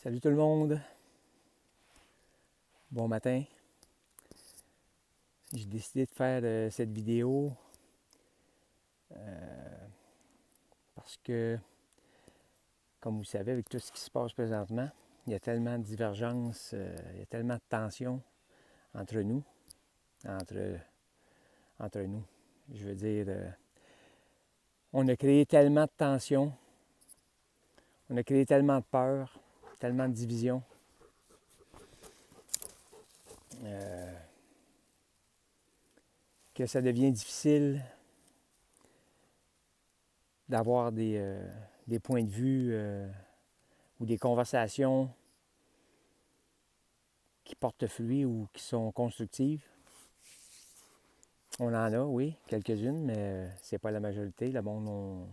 Salut tout le monde, bon matin. J'ai décidé de faire cette vidéo parce que, comme vous savez, avec tout ce qui se passe présentement, il y a tellement de divergences, il y a tellement de tensions entre nous, entre, entre nous. Je veux dire, on a créé tellement de tensions, on a créé tellement de peur, tellement de divisions. Que ça devient difficile d'avoir des points de vue ou des conversations qui portent fruit ou qui sont constructives. On en a, oui, quelques-unes, mais c'est pas la majorité. Le monde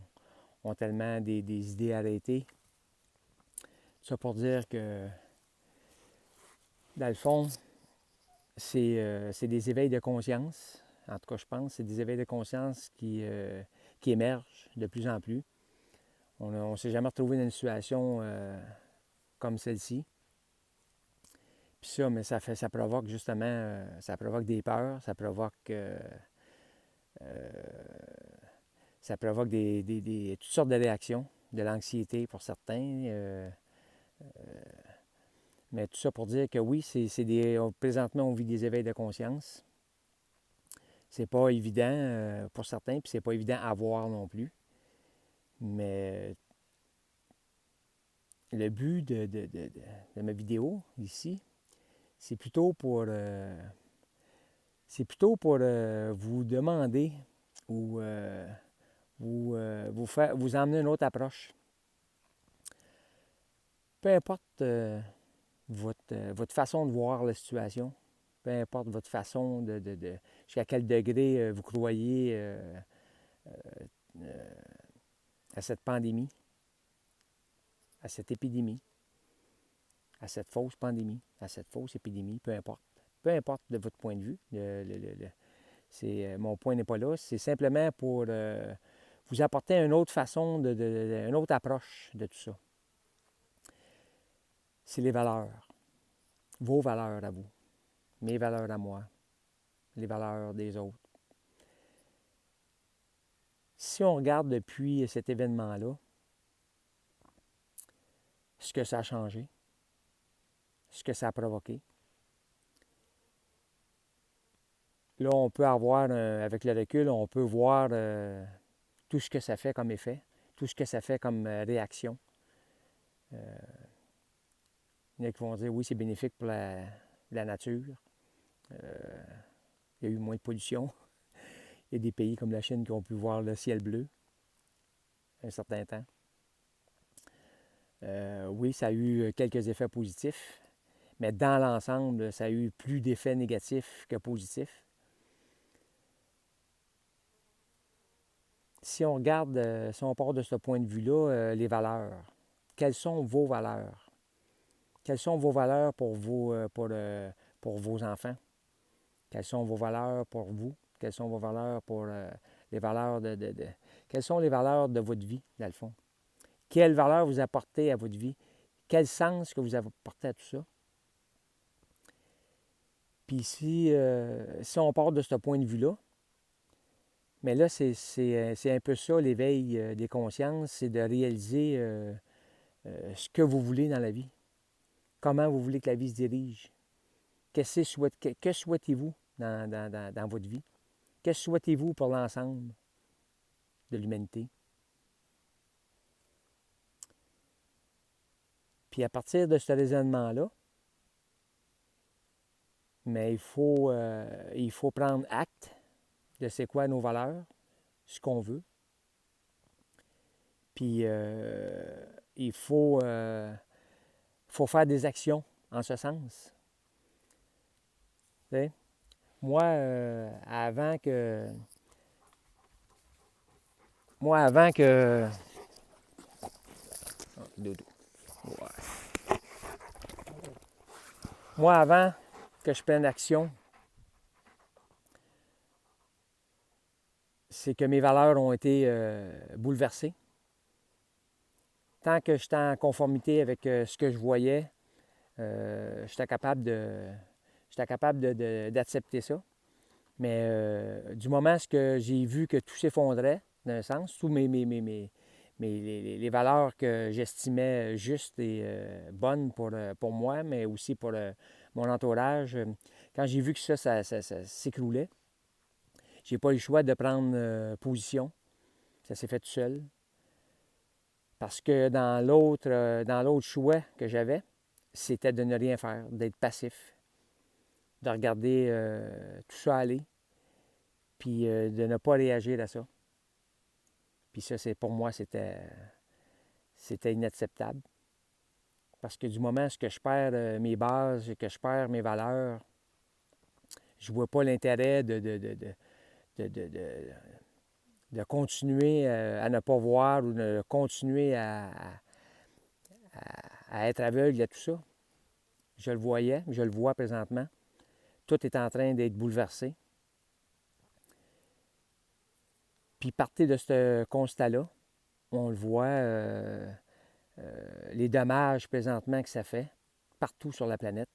ont tellement des idées arrêtées. Ça pour dire que, dans le fond, c'est des éveils de conscience. En tout cas, je pense, c'est des éveils de conscience qui émergent de plus en plus. On ne s'est jamais retrouvé dans une situation comme celle-ci. Puis ça, mais ça provoque justement, ça provoque des peurs, ça provoque toutes sortes de réactions, de l'anxiété pour certains. Mais tout ça pour dire que oui, présentement, on vit des éveils de conscience. C'est pas évident pour certains, puis c'est pas évident à voir non plus. Mais le but de ma vidéo ici, c'est plutôt pour vous demander ou vous emmener une autre approche. Peu importe votre façon de voir la situation, peu importe votre façon jusqu'à quel degré vous croyez à cette pandémie, à cette épidémie, à cette fausse pandémie, à cette fausse épidémie, peu importe. Peu importe de votre point de vue. Mon point n'est pas là. C'est simplement pour vous apporter une autre façon, une autre approche de tout ça. C'est les valeurs. Vos valeurs à vous. Mes valeurs à moi. Les valeurs des autres. Si on regarde depuis cet événement-là, ce que ça a changé, ce que ça a provoqué, là, on peut avoir, avec le recul, on peut voir tout ce que ça fait comme effet, tout ce que ça fait comme réaction. Il y en a qui vont dire, oui, c'est bénéfique pour la nature. Il y a eu moins de pollution. Il y a des pays comme la Chine qui ont pu voir le ciel bleu un certain temps. Oui, ça a eu quelques effets positifs, mais dans l'ensemble, ça a eu plus d'effets négatifs que positifs. Si on regarde, si on part de ce point de vue-là, les valeurs, quelles sont vos valeurs? Quelles sont vos valeurs pour vos enfants? Quelles sont vos valeurs pour vous? Quelles sont vos valeurs pour les valeurs Quelles sont les valeurs de votre vie, dans le fond? Quelles valeurs vous apportez à votre vie? Quel sens que vous apportez à tout ça? Puis si on part de ce point de vue-là, mais là, c'est un peu ça, l'éveil des consciences, c'est de réaliser ce que vous voulez dans la vie. Comment vous voulez que la vie se dirige. Que souhaitez-vous dans votre vie? Que souhaitez-vous pour l'ensemble de l'humanité? Puis à partir de ce raisonnement-là, mais il faut prendre acte de c'est quoi nos valeurs, ce qu'on veut. Puis il faut faire des actions en ce sens. T'sais? Moi, avant que... Oh, dodo. Ouais. Moi, avant que je prenne action, c'est que mes valeurs ont été bouleversées. tant que j'étais en conformité avec ce que je voyais, j'étais capable d'accepter ça. Mais du moment que j'ai vu que tout s'effondrait, d'un sens, tous les valeurs que j'estimais justes et bonnes pour moi, mais aussi pour mon entourage, quand j'ai vu que ça s'écroulait, j'ai pas eu le choix de prendre position. Ça s'est fait tout seul. Parce que dans l'autre choix que j'avais, c'était de ne rien faire, d'être passif, de regarder tout ça aller, puis de ne pas réagir à ça. Puis ça, pour moi, c'était inacceptable. Parce que du moment où je perds mes bases, que je perds mes valeurs, je vois pas l'intérêt de, de, de- de continuer à ne pas voir ou de continuer à être aveugle à tout ça. Je le voyais, je le vois présentement. Tout est en train d'être bouleversé. Puis partez de ce constat-là. On le voit, les dommages présentement que ça fait partout sur la planète.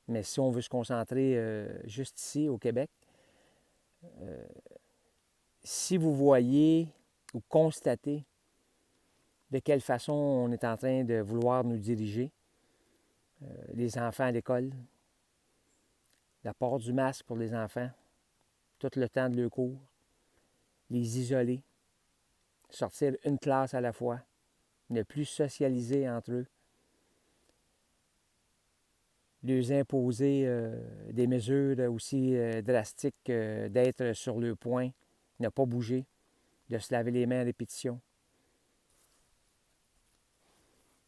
Mais si on veut se concentrer juste ici, au Québec, si vous voyez ou constatez de quelle façon on est en train de vouloir nous diriger, les enfants à l'école, la porte du masque pour les enfants, tout le temps de leur cours, les isoler, sortir une classe à la fois, ne plus socialiser entre eux, leur imposer des mesures aussi drastiques d'être sur le point, ne pas bouger, de se laver les mains à répétition.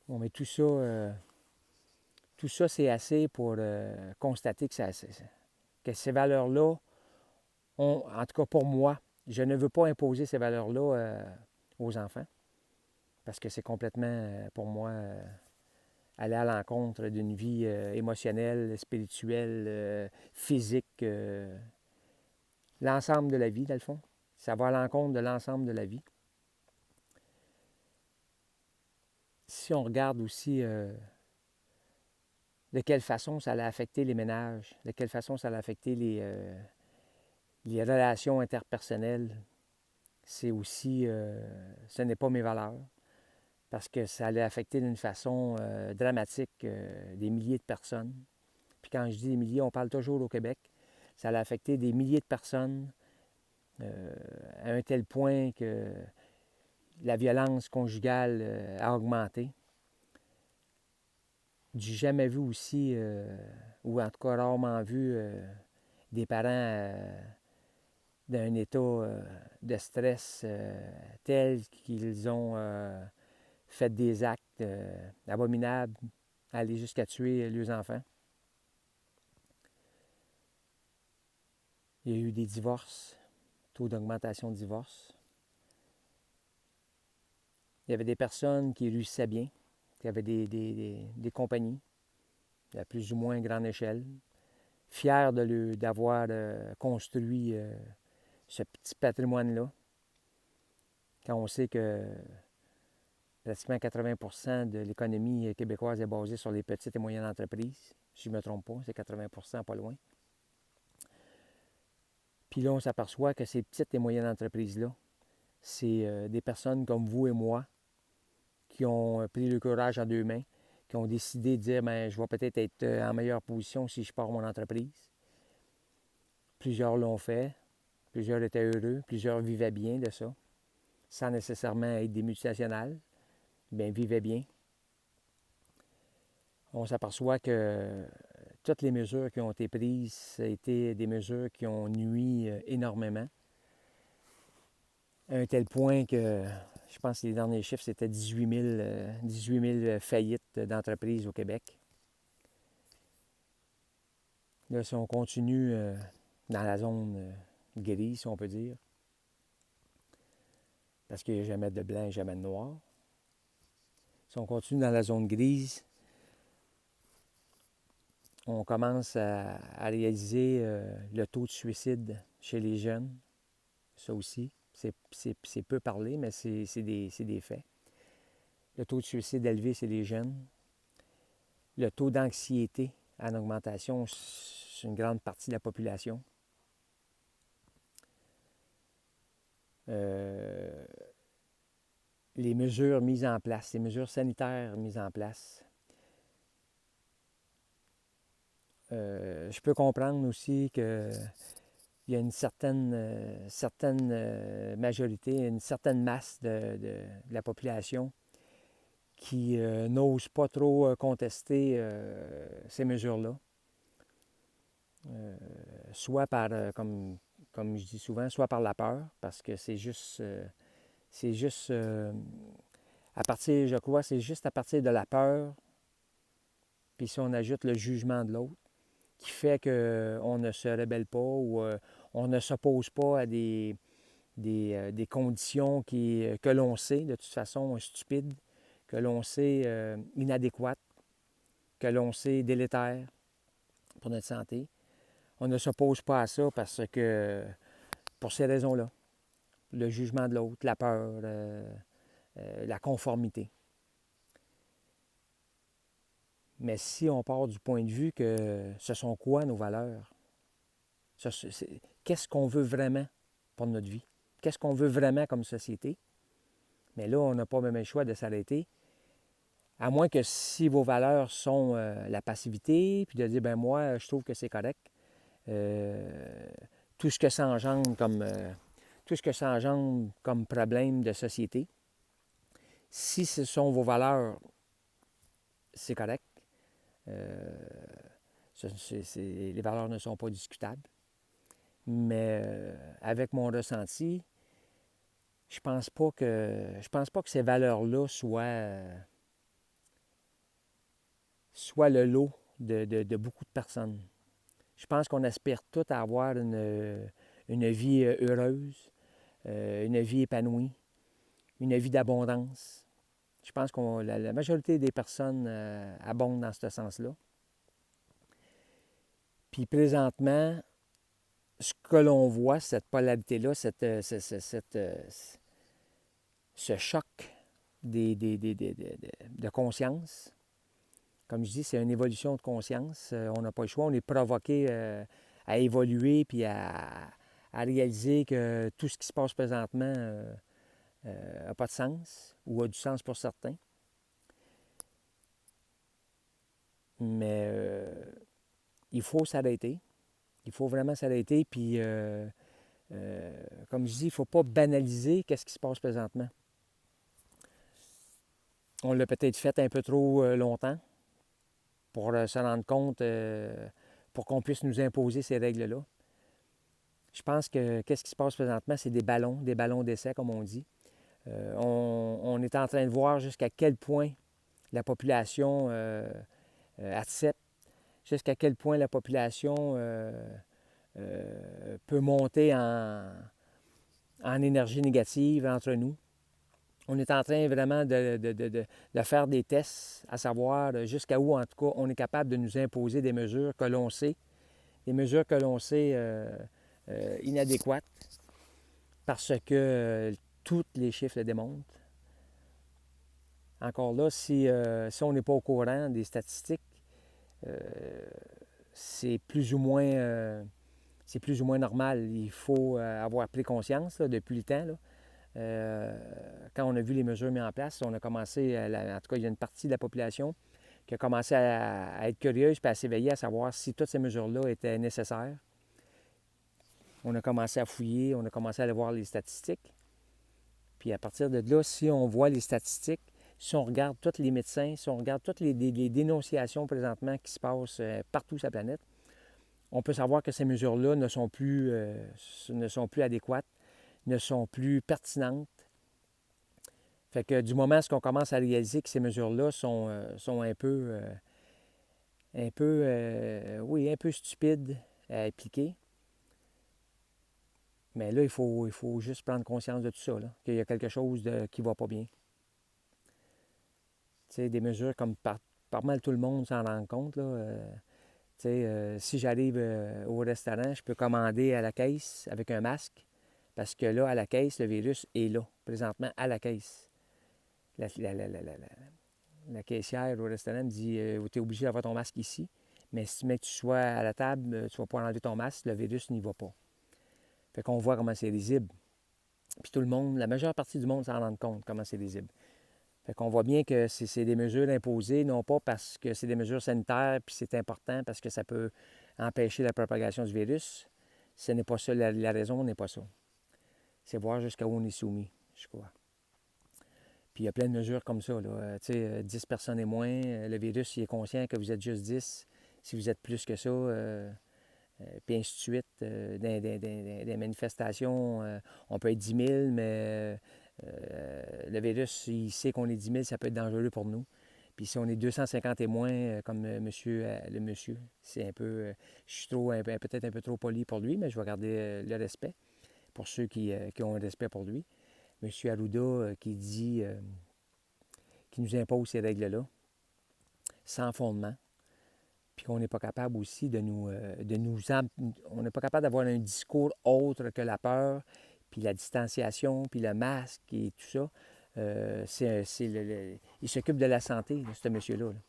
Bon, mais tout ça c'est assez pour constater que ces valeurs-là, en tout cas pour moi, je ne veux pas imposer ces valeurs-là aux enfants, parce que c'est complètement, pour moi, aller à l'encontre d'une vie émotionnelle, spirituelle, physique, l'ensemble de la vie, dans le fond. Ça va à l'encontre de l'ensemble de la vie. Si on regarde aussi de quelle façon ça allait affecter les ménages, de quelle façon ça allait affecter les relations interpersonnelles, c'est aussi, ce n'est pas mes valeurs, parce que ça allait affecter d'une façon dramatique des milliers de personnes. Puis quand je dis des milliers, on parle toujours au Québec. Ça allait affecter des milliers de personnes à un tel point que la violence conjugale a augmenté. J'ai jamais vu aussi, ou en tout cas rarement vu, des parents d'un état de stress tel qu'ils ont fait des actes abominables, aller jusqu'à tuer leurs enfants. Il y a eu des divorces, taux d'augmentation de divorce. Il y avait des personnes qui réussissaient bien, qui avaient des compagnies à plus ou moins grande échelle, fiers d'avoir construit ce petit patrimoine-là, quand on sait que pratiquement 80 de l'économie québécoise est basée sur les petites et moyennes entreprises. Si je ne me trompe pas, c'est 80 pas loin. Puis là, on s'aperçoit que ces petites et moyennes entreprises-là, c'est des personnes comme vous et moi qui ont pris le courage en deux mains, qui ont décidé de dire, bien, je vais peut-être être en meilleure position si je pars mon entreprise. Plusieurs l'ont fait, plusieurs étaient heureux, plusieurs vivaient bien de ça, sans nécessairement être des multinationales, bien, vivaient bien. On s'aperçoit que toutes les mesures qui ont été prises, ça a été des mesures qui ont nui énormément, à un tel point que je pense que les derniers chiffres, c'était 18 000 faillites d'entreprises au Québec. Là, si on continue dans la zone grise, si on peut dire, parce qu'il n'y a jamais de blanc et jamais de noir. Si on continue dans la zone grise, on commence à réaliser le taux de suicide chez les jeunes. Ça aussi, c'est peu parlé, mais c'est des faits. Le taux de suicide élevé, c'est les jeunes. Le taux d'anxiété en augmentation, c'est une grande partie de la population. Les mesures mises en place, les mesures sanitaires mises en place. Je peux comprendre aussi qu'il y a une certaine majorité, une certaine masse de la population qui n'ose pas trop contester ces mesures-là. Soit par, comme je dis souvent, soit par la peur, parce que c'est juste à partir, je crois, c'est juste à partir de la peur, puis si on ajoute le jugement de l'autre, qui fait qu'on ne se rebelle pas ou on ne s'oppose pas à des conditions que l'on sait de toute façon stupides, que l'on sait inadéquates, que l'on sait délétères pour notre santé. On ne s'oppose pas à ça parce que, pour ces raisons-là, le jugement de l'autre, la peur, la conformité. Mais si on part du point de vue que ce sont quoi nos valeurs? Qu'est-ce qu'on veut vraiment pour notre vie? Qu'est-ce qu'on veut vraiment comme société? Mais là, on n'a pas même le choix de s'arrêter. À moins que si vos valeurs sont la passivité, puis de dire, ben moi, je trouve que c'est correct. Tout ce que ça engendre comme problème de société. Si ce sont vos valeurs, c'est correct. Les valeurs ne sont pas discutables. Mais avec mon ressenti, je pense pas que ces valeurs-là soient le lot de beaucoup de personnes. Je pense qu'on aspire tous à avoir une vie heureuse, une vie épanouie, une vie d'abondance. Je pense que la majorité des personnes abondent dans ce sens-là. Puis présentement, ce que l'on voit, cette polarité-là, ce choc de conscience, comme je dis, c'est une évolution de conscience. On n'a pas le choix. On est provoqué à évoluer puis à réaliser que tout ce qui se passe présentement n'a pas de sens ou a du sens pour certains. Mais il faut s'arrêter. Il faut vraiment s'arrêter. Puis, comme je dis, il ne faut pas banaliser ce qui se passe présentement. On l'a peut-être fait un peu trop longtemps pour se rendre compte, pour qu'on puisse nous imposer ces règles-là. Je pense que qu'est-ce qui se passe présentement, c'est des ballons d'essai, comme on dit. On est en train de voir jusqu'à quel point la population accepte, jusqu'à quel point la population peut monter en énergie négative entre nous. On est en train vraiment de faire des tests, à savoir jusqu'à où, en tout cas, on est capable de nous imposer des mesures que l'on sait, inadéquates, parce que tous les chiffres le démontrent. Encore là, si on n'est pas au courant des statistiques, c'est plus ou moins normal. Il faut avoir pris conscience là, depuis le temps. Là. Quand on a vu les mesures mises en place, on a commencé, en tout cas, il y a une partie de la population qui a commencé à être curieuse et à s'éveiller, à savoir si toutes ces mesures-là étaient nécessaires. On a commencé à fouiller, on a commencé à aller voir les statistiques. Puis à partir de là, si on voit les statistiques, si on regarde tous les médecins, si on regarde toutes les dénonciations présentement qui se passent partout sur la planète, on peut savoir que ces mesures-là ne sont plus adéquates, ne sont plus pertinentes. Fait que du moment où on commence à réaliser que ces mesures-là sont un peu stupides à appliquer, mais là, il faut juste prendre conscience de tout ça, là, qu'il y a quelque chose qui ne va pas bien. Tu sais, des mesures comme pas mal tout le monde s'en rend compte, là. Si j'arrive au restaurant, je peux commander à la caisse avec un masque, parce que là, à la caisse, le virus est là, présentement, à la caisse. la caissière au restaurant me dit tu es obligé d'avoir ton masque ici, mais si tu sois à la table, tu vas pas enlever ton masque, le virus n'y va pas. Fait qu'on voit comment c'est risible. Puis tout le monde, la majeure partie du monde s'en rend compte comment c'est risible. Fait qu'on voit bien que c'est des mesures imposées, non pas parce que c'est des mesures sanitaires, puis c'est important parce que ça peut empêcher la propagation du virus. Ce n'est pas ça, la raison n'est pas ça. C'est voir jusqu'à où on est soumis, je crois. Puis il y a plein de mesures comme ça. Là. 10 personnes et moins, le virus, il est conscient que vous êtes juste 10. Si vous êtes plus que ça, puis ainsi de suite. Dans des manifestations, on peut être 10 000, mais le virus, il sait qu'on est 10 000, ça peut être dangereux pour nous. Puis si on est 250 et moins, comme le monsieur, c'est un peu... je suis peut-être un peu trop poli pour lui, mais je vais garder le respect pour ceux qui ont un respect pour lui. Monsieur Arruda qui nous impose ces règles-là, sans fondement, puis qu'on n'est pas capable aussi on n'est pas capable d'avoir un discours autre que la peur, puis la distanciation, puis le masque et tout ça. Il s'occupe de la santé, là, ce monsieur-là. Là.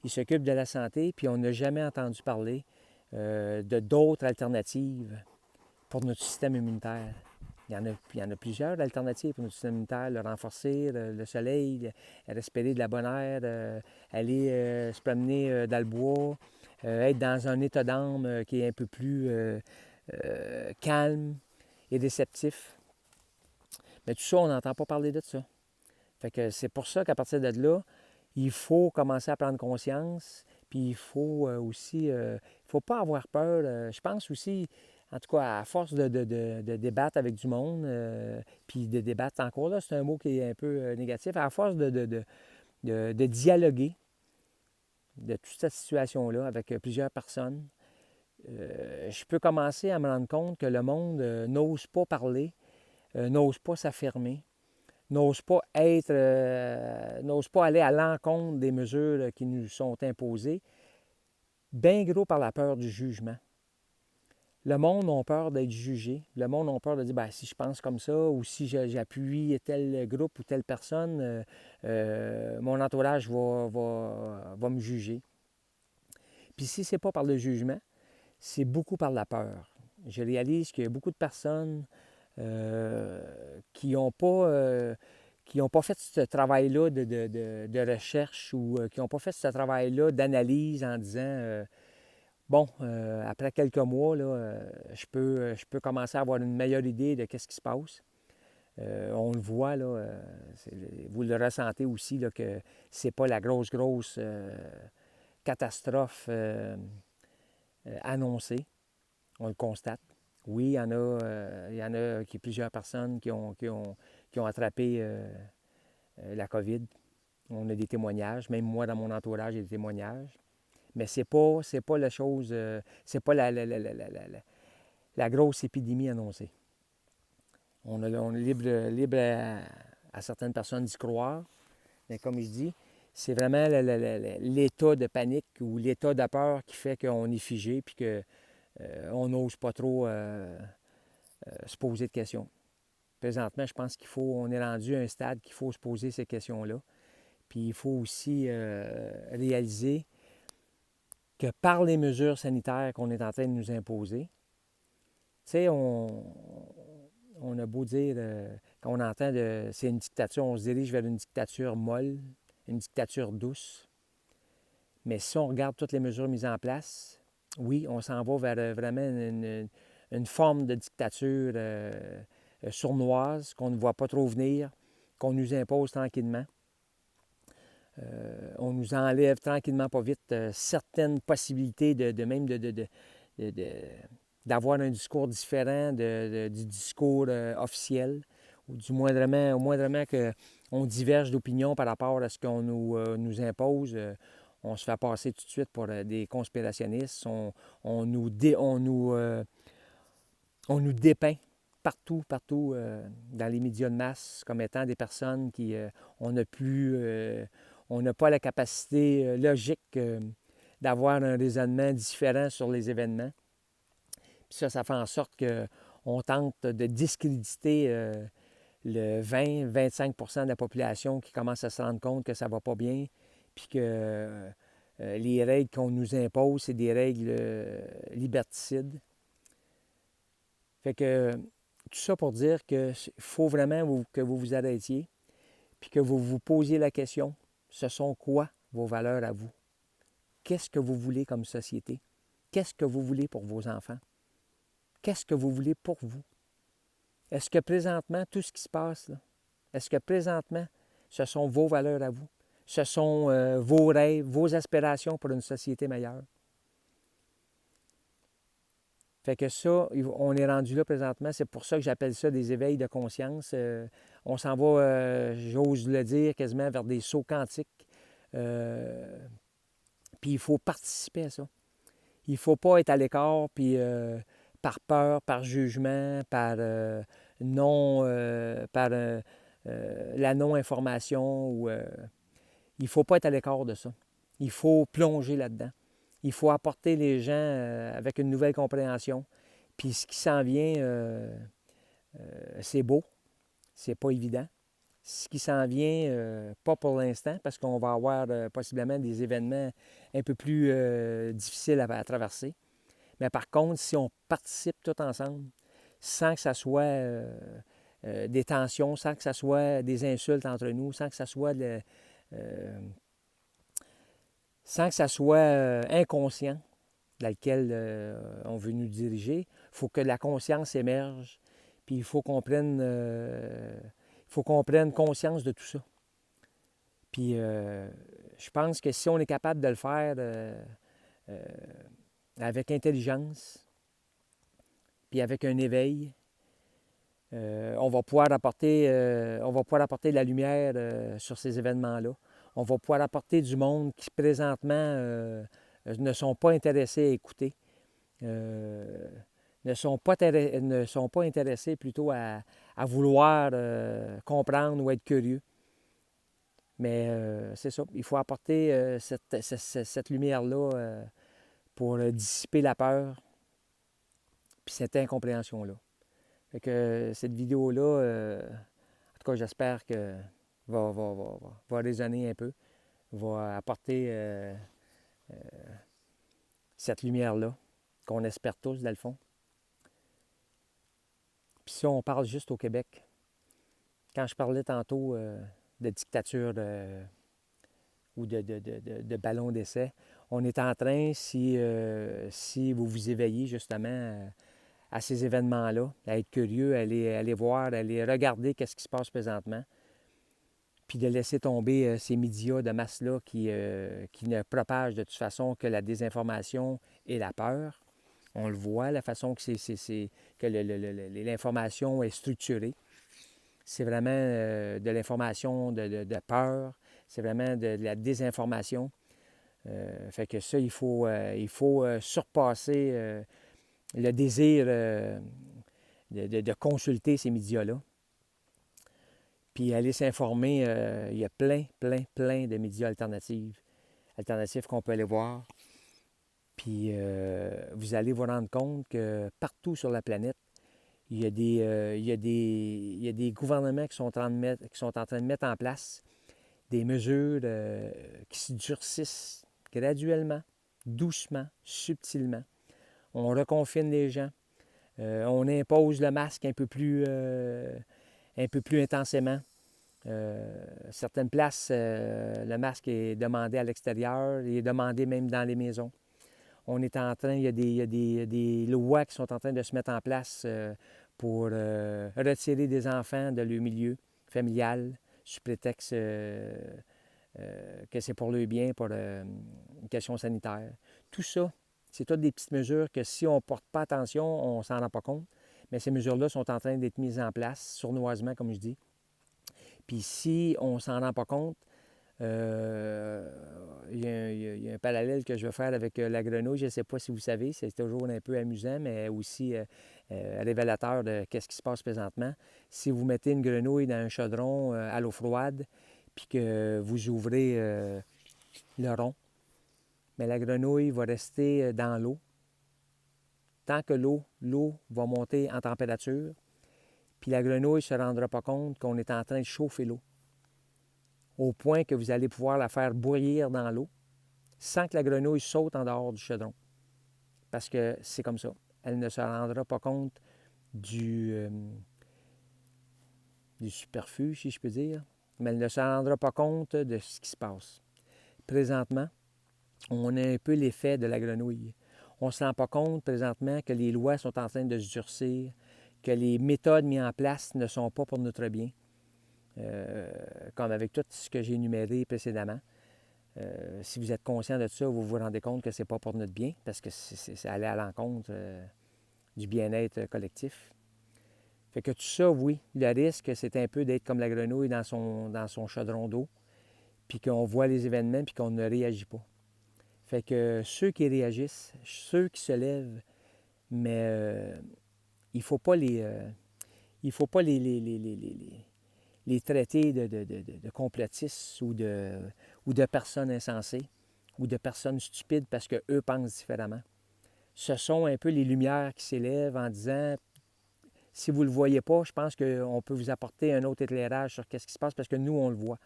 Il s'occupe de la santé, puis on n'a jamais entendu parler de d'autres alternatives pour notre système immunitaire. Il y en a plusieurs alternatives pour notre système immunitaire. Le renforcer, le soleil, respirer de la bonne air, aller se promener dans le bois, être dans un état d'âme qui est un peu plus calme et réceptif. Mais tout ça, on n'entend pas parler de ça. Fait que c'est pour ça qu'à partir de là, il faut commencer à prendre conscience, puis il faut aussi, il ne faut pas avoir peur. Je pense aussi, en tout cas, à force de débattre avec du monde, puis de débattre encore, là, c'est un mot qui est un peu négatif, à force de dialoguer de toute cette situation-là avec plusieurs personnes, je peux commencer à me rendre compte que le monde n'ose pas parler, n'ose pas s'affirmer, n'ose pas n'ose pas aller à l'encontre des mesures qui nous sont imposées, bien gros par la peur du jugement. Le monde a peur d'être jugé. Le monde a peur de dire ben, si je pense comme ça ou si j'appuie tel groupe ou telle personne, mon entourage va me juger. Puis si ce n'est pas par le jugement, c'est beaucoup par la peur. Je réalise qu'il y a beaucoup de personnes qui n'ont pas fait ce travail-là de recherche ou qui n'ont pas fait ce travail-là d'analyse en disant après quelques mois, là, je peux commencer à avoir une meilleure idée de ce qui se passe. On le voit, là, vous le ressentez aussi, là, que c'est pas la grosse catastrophe annoncée. On le constate. Oui, il y en a plusieurs personnes qui ont attrapé la COVID. On a des témoignages. Même moi, dans mon entourage, j'ai des témoignages. Mais c'est pas la chose, c'est pas la grosse épidémie annoncée. On est libre à certaines personnes d'y croire. Mais comme je dis, c'est vraiment l'état de panique ou l'état de peur qui fait qu'on est figé puis qu'on n'ose pas trop se poser de questions. Présentement, je pense on est rendu à un stade qu'il faut se poser ces questions-là. Puis il faut aussi réaliser que par les mesures sanitaires qu'on est en train de nous imposer, tu sais, on a beau dire, quand on entend c'est une dictature, on se dirige vers une dictature molle, une dictature douce. Mais si on regarde toutes les mesures mises en place, oui, on s'en va vers vraiment une forme de dictature sournoise qu'on ne voit pas trop venir, qu'on nous impose tranquillement. On nous enlève tranquillement, pas vite, certaines possibilités d'avoir un discours différent du discours officiel, ou au moindrement qu'on diverge d'opinion par rapport à ce qu'on nous impose. On se fait passer tout de suite pour des conspirationnistes. On nous dépeint partout dans les médias de masse comme étant des personnes qui on n'a pas la capacité logique d'avoir un raisonnement différent sur les événements. Puis ça fait en sorte qu'on tente de discréditer le 20-25 % de la population qui commence à se rendre compte que ça ne va pas bien, puis que les règles qu'on nous impose, c'est des règles liberticides. Fait que tout ça pour dire qu'il faut vraiment que vous vous arrêtiez, puis que vous vous posiez la question, ce sont quoi vos valeurs à vous? Qu'est-ce que vous voulez comme société? Qu'est-ce que vous voulez pour vos enfants? Qu'est-ce que vous voulez pour vous? Est-ce que présentement, tout ce qui se passe, là, est-ce que présentement, ce sont vos valeurs à vous? Ce sont vos rêves, vos aspirations pour une société meilleure? Fait que ça, on est rendu là présentement. C'est pour ça que j'appelle ça des éveils de conscience. On s'en va, j'ose le dire, quasiment vers des sauts quantiques. Puis il faut participer à ça. Il ne faut pas être à l'écart, puis par peur, par jugement, par la non-information. Il ne faut pas être à l'écart de ça. Il faut plonger là-dedans. Il faut apporter les gens avec une nouvelle compréhension. Puis ce qui s'en vient, c'est beau, c'est pas évident. Ce qui s'en vient, pas pour l'instant, parce qu'on va avoir possiblement des événements un peu plus difficiles à traverser. Mais par contre, si on participe tous ensemble, sans que ça soit des tensions, sans que ça soit des insultes entre nous, sans que ça soit inconscient dans lequel on veut nous diriger, il faut que la conscience émerge, puis il faut qu'on prenne conscience de tout ça. Puis je pense que si on est capable de le faire avec intelligence, puis avec un éveil, on va pouvoir apporter de la lumière sur ces événements-là. On va pouvoir apporter du monde qui présentement ne sont pas intéressés à écouter, ne sont pas intéressés plutôt à vouloir comprendre ou être curieux. Mais c'est ça, il faut apporter cette lumière-là pour dissiper la peur puis cette incompréhension-là. Fait que cette vidéo-là, en tout cas, j'espère que va résonner un peu, va apporter cette lumière-là qu'on espère tous, dans le fond. Puis si on parle juste au Québec, quand je parlais tantôt de dictature ou de ballon d'essai, on est en train, si vous vous éveillez justement à ces événements-là, à être curieux, à aller voir, à aller regarder qu'est-ce qui se passe présentement, puis de laisser tomber ces médias de masse-là qui ne propagent de toute façon que la désinformation et la peur. On le voit, la façon que l'information est structurée. C'est vraiment de l'information de peur, c'est vraiment de la désinformation. Fait que ça, il faut surpasser le désir de consulter ces médias-là. Puis aller s'informer, il y a plein de médias alternatifs qu'on peut aller voir. Puis vous allez vous rendre compte que partout sur la planète, il y a des gouvernements qui sont en train de mettre en place des mesures qui se durcissent graduellement, doucement, subtilement. On reconfine les gens. On impose le masque un peu plus intensément. Certaines places, le masque est demandé à l'extérieur, il est demandé même dans les maisons. Il y a des lois qui sont en train de se mettre en place pour retirer des enfants de leur milieu familial sous prétexte que c'est pour leur bien, pour une question sanitaire. Tout ça, c'est toutes des petites mesures que si on ne porte pas attention, on ne s'en rend pas compte. Mais ces mesures-là sont en train d'être mises en place, sournoisement, comme je dis. Puis si on ne s'en rend pas compte, il y a un parallèle que je veux faire avec la grenouille. Je ne sais pas si vous savez, c'est toujours un peu amusant, mais aussi révélateur de ce qui se passe présentement. Si vous mettez une grenouille dans un chaudron à l'eau froide, puis que vous ouvrez le rond, mais la grenouille va rester dans l'eau. Tant que l'eau va monter en température, puis la grenouille ne se rendra pas compte qu'on est en train de chauffer l'eau, au point que vous allez pouvoir la faire bouillir dans l'eau sans que la grenouille saute en dehors du chaudron. Parce que c'est comme ça. Elle ne se rendra pas compte du superfuge, si je peux dire, mais elle ne se rendra pas compte de ce qui se passe. Présentement, on a un peu l'effet de la grenouille. On ne se rend pas compte présentement que les lois sont en train de se durcir, que les méthodes mises en place ne sont pas pour notre bien, comme avec tout ce que j'ai énuméré précédemment. Si vous êtes conscient de ça, vous vous rendez compte que ce n'est pas pour notre bien, parce que c'est aller à l'encontre du bien-être collectif. Fait que tout ça, oui, le risque, c'est un peu d'être comme la grenouille dans son chaudron d'eau, puis qu'on voit les événements, puis qu'on ne réagit pas. Fait que ceux qui réagissent, ceux qui se lèvent, mais il ne faut pas les traiter de complotistes ou de personnes insensées ou de personnes stupides parce qu'eux pensent différemment. Ce sont un peu les lumières qui s'élèvent en disant « Si vous ne le voyez pas, je pense qu'on peut vous apporter un autre éclairage sur ce qui se passe parce que nous, on le voit. »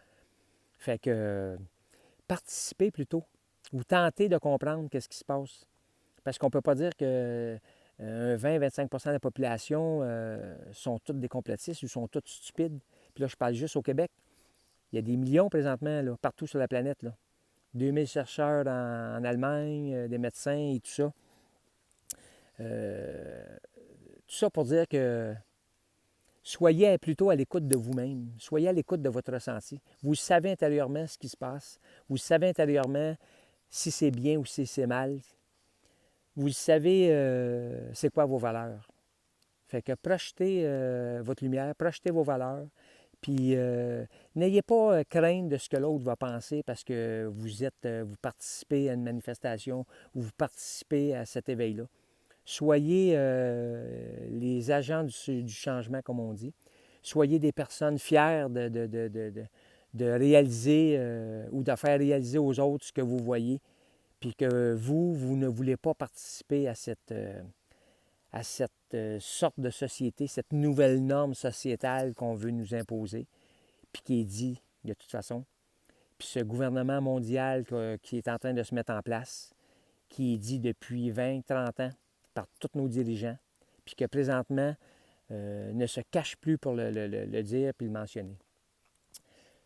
Fait que participez plutôt ou tentez de comprendre ce qui se passe. Parce qu'on ne peut pas dire que 20-25 % de la population sont toutes des complotistes ou sont toutes stupides. Puis là, je parle juste au Québec. Il y a des millions présentement, là, partout sur la planète. Là. 2000 chercheurs en Allemagne, des médecins et tout ça. Tout ça pour dire que soyez plutôt à l'écoute de vous-même. Soyez à l'écoute de votre ressenti. Vous savez intérieurement ce qui se passe. Vous savez intérieurement si c'est bien ou si c'est mal. Vous savez c'est quoi vos valeurs. Fait que projetez votre lumière, projetez vos valeurs, puis n'ayez pas crainte de ce que l'autre va penser parce que vous participez à une manifestation ou vous participez à cet éveil-là. Soyez les agents du changement, comme on dit. Soyez des personnes fières de réaliser ou de faire réaliser aux autres ce que vous voyez, puis que vous ne voulez pas participer à cette sorte de société, cette nouvelle norme sociétale qu'on veut nous imposer, puis qui est dit de toute façon. Puis ce gouvernement mondial qui est en train de se mettre en place, qui est dit depuis 20-30 ans par tous nos dirigeants, puis que présentement ne se cache plus pour le dire puis le mentionner.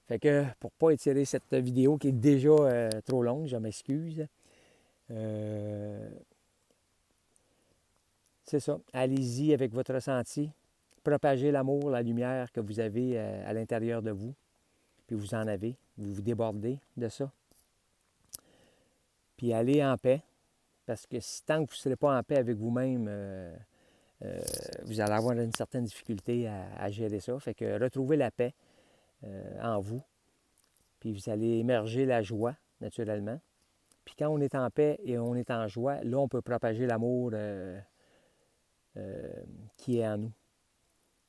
Fait que pour ne pas étirer cette vidéo qui est déjà trop longue, je m'excuse. C'est ça. Allez-y avec votre ressenti. Propagez l'amour, la lumière que vous avez à l'intérieur de vous. Puis vous en avez. Vous vous débordez de ça. Puis allez en paix. Parce que tant que vous ne serez pas en paix avec vous-même, vous allez avoir une certaine difficulté à gérer ça. Fait que retrouvez la paix en vous. Puis vous allez émerger la joie, naturellement. Puis quand on est en paix et on est en joie, là, on peut propager l'amour qui est en nous.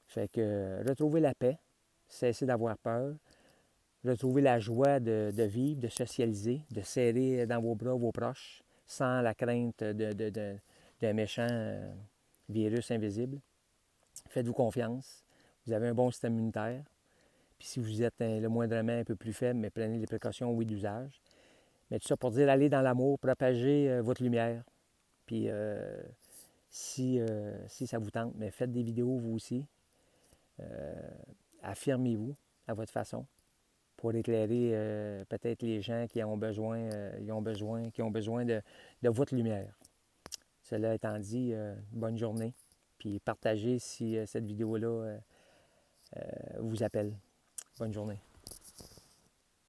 Fait que retrouver la paix, cesser d'avoir peur, retrouver la joie de vivre, de socialiser, de serrer dans vos bras vos proches, sans la crainte d'un méchant virus invisible. Faites-vous confiance. Vous avez un bon système immunitaire. Puis si vous êtes le moindrement un peu plus faible, mais prenez les précautions, oui, d'usage. Mais tout ça pour dire, allez dans l'amour, propagez votre lumière. Puis si ça vous tente, mais faites des vidéos vous aussi. Affirmez-vous à votre façon pour éclairer peut-être les gens qui ont besoin de votre lumière. Cela étant dit, bonne journée. Puis partagez si cette vidéo-là vous appelle. Bonne journée.